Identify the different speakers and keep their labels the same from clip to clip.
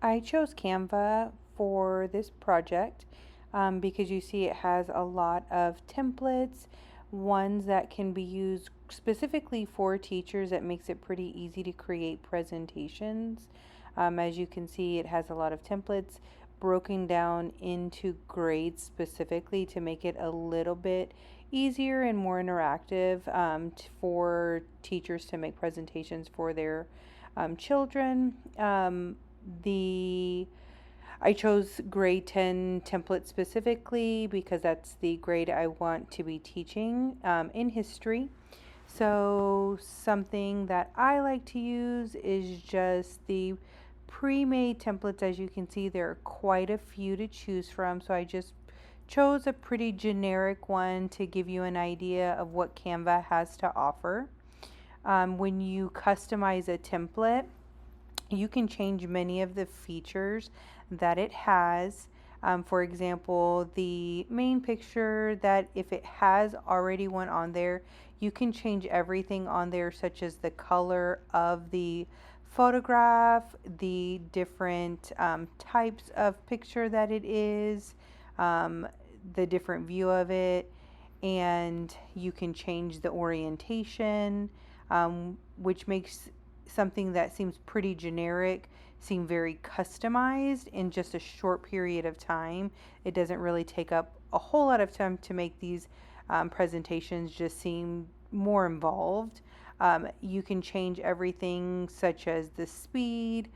Speaker 1: I chose Canva for this project because you see it has a lot of templates, ones that can be used specifically for teachers that makes it pretty easy to create presentations. As you can see, it has a lot of templates broken down into grades specifically to make it a little bit easier and more interactive for teachers to make presentations for their children. The I chose grade 10 template specifically because that's the grade I want to be teaching in history. So something that I like to use is just the pre-made templates. As you can see, there are quite a few to choose from. So I just chose a pretty generic one to give you an idea of what Canva has to offer. When you customize a template, you can change many of the features that it has. For example, the main picture, that if it has already one on there, you can change everything on there, such as the color of the photograph, the different types of picture that it is, um, the different view of it, and you can change the orientation, which makes something that seems pretty generic seem very customized in just a short period of time. It doesn't really take up a whole lot of time to make these presentations just seem more involved. You can change everything such as the speed,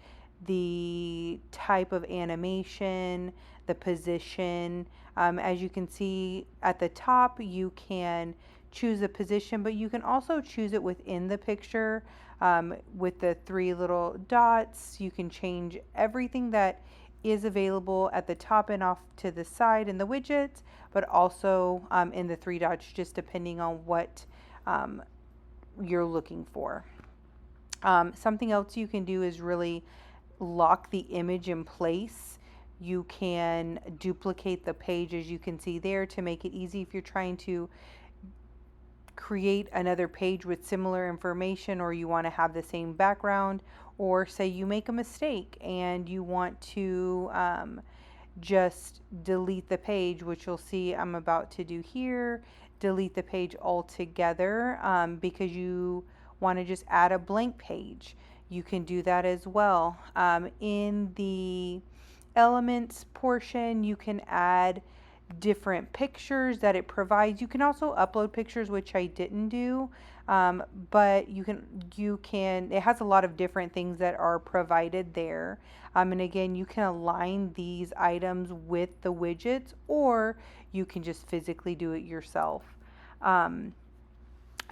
Speaker 1: the type of animation, the position. As you can see at the top, you can choose a position, but you can also choose it within the picture. With the three little dots, you can change everything that is available at the top and off to the side in the widgets, but also in the three dots, just depending on what um, you're looking for. Something else you can do is really lock the image in place. You can duplicate the page, as you can see there, to make it easy if you're trying to create another page with similar information, or you want to have the same background, or say you make a mistake and you want to just delete the page, which you'll see I'm about to do here. Delete the page altogether because you want to just add a blank page. You can do that as well. In the elements portion, you can add different pictures that it provides. You can also upload pictures, which I didn't do, but you can. It has a lot of different things that are provided there. And again, you can align these items with the widgets, or you can just physically do it yourself. Um,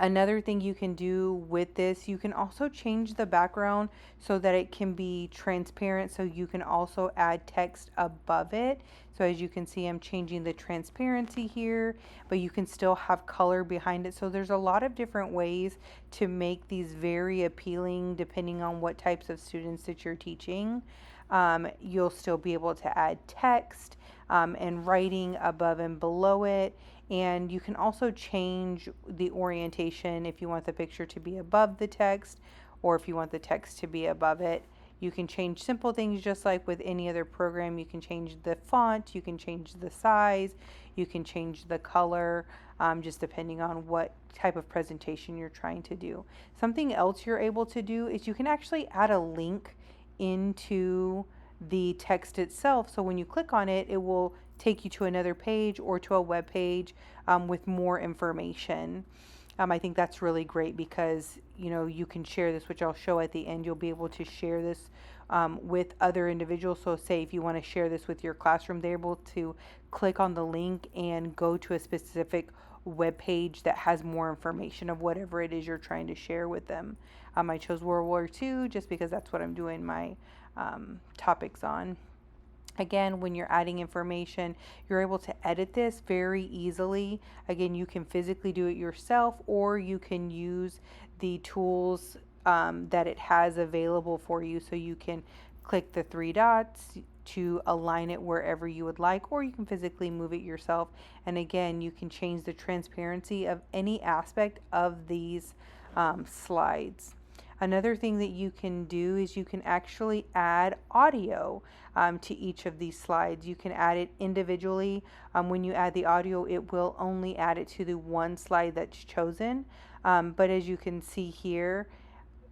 Speaker 1: Another thing you can do with this, you can also change the background so that it can be transparent, so you can also add text above it. So as you can see, I'm changing the transparency here, but you can still have color behind it. So there's a lot of different ways to make these very appealing depending on what types of students that you're teaching. You'll still be able to add text and writing above and below it. And you can also change the orientation if you want the picture to be above the text or if you want the text to be above it. You can change simple things just like with any other program. You can change the font, you can change the size, you can change the color, just depending on what type of presentation you're trying to do. Something else you're able to do is you can actually add a link into the text itself. So when you click on it, it will take you to another page or to a web page with more information. I think that's really great because you can share this, which I'll show at the end. You'll be able to share this with other individuals. So say if you want to share this with your classroom, they're able to click on the link and go to a specific web page that has more information of whatever it is you're trying to share with them. I chose World War II just because that's what I'm doing my topics on. Again, when you're adding information, you're able to edit this very easily. Again, you can physically do it yourself, or you can use the tools that it has available for you. So you can click the three dots to align it wherever you would like, or you can physically move it yourself. And again, you can change the transparency of any aspect of these slides. Another thing that you can do is you can actually add audio to each of these slides. You can add it individually. When you add the audio, it will only add it to the one slide that's chosen. But as you can see here,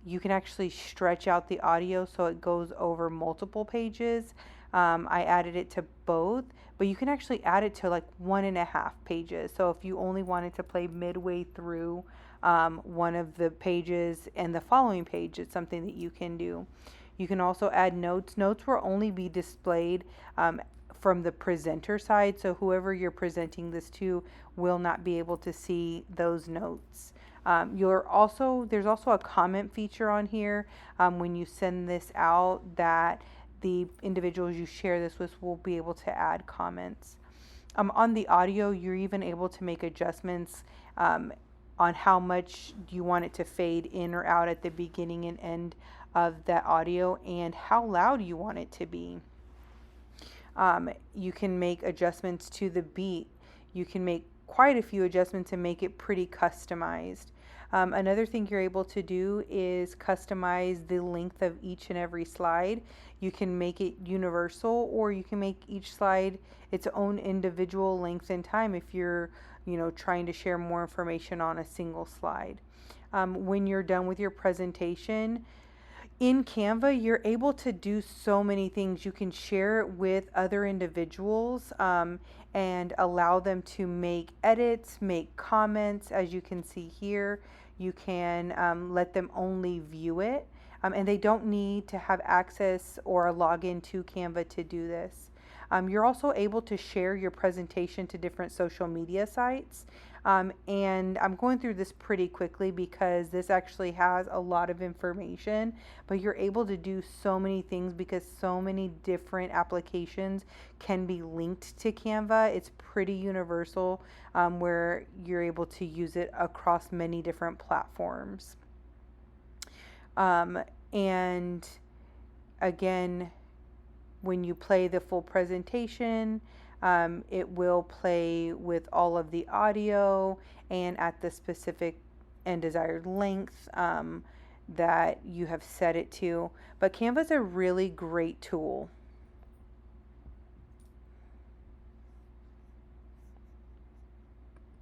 Speaker 1: you can actually stretch out the audio so it goes over multiple pages. I added it to both, but you can actually add it to like 1.5 pages. So if you only wanted to play midway through one of the pages and the following page, it's something that you can do. You can also add notes. Notes will only be displayed from the presenter side, so whoever you're presenting this to will not be able to see those notes. There's also a comment feature on here when you send this out that the individuals you share this with will be able to add comments. On the audio, you're even able to make adjustments on how much you want it to fade in or out at the beginning and end of that audio, and how loud you want it to be. You can make adjustments to the beat. You can make quite a few adjustments and make it pretty customized. Another thing you're able to do is customize the length of each and every slide. You can make it universal, or you can make each slide its own individual length and time if you're trying to share more information on a single slide. When you're done with your presentation, in Canva, you're able to do so many things. You can share it with other individuals and allow them to make edits, make comments. As you can see here, you can let them only view it. And they don't need to have access or a login to Canva to do this. You're also able to share your presentation to different social media sites. And I'm going through this pretty quickly because this actually has a lot of information, but you're able to do so many things because so many different applications can be linked to Canva. It's pretty universal where you're able to use it across many different platforms. And again, when you play the full presentation, it will play with all of the audio and at the specific and desired length that you have set it to. But Canva is a really great tool.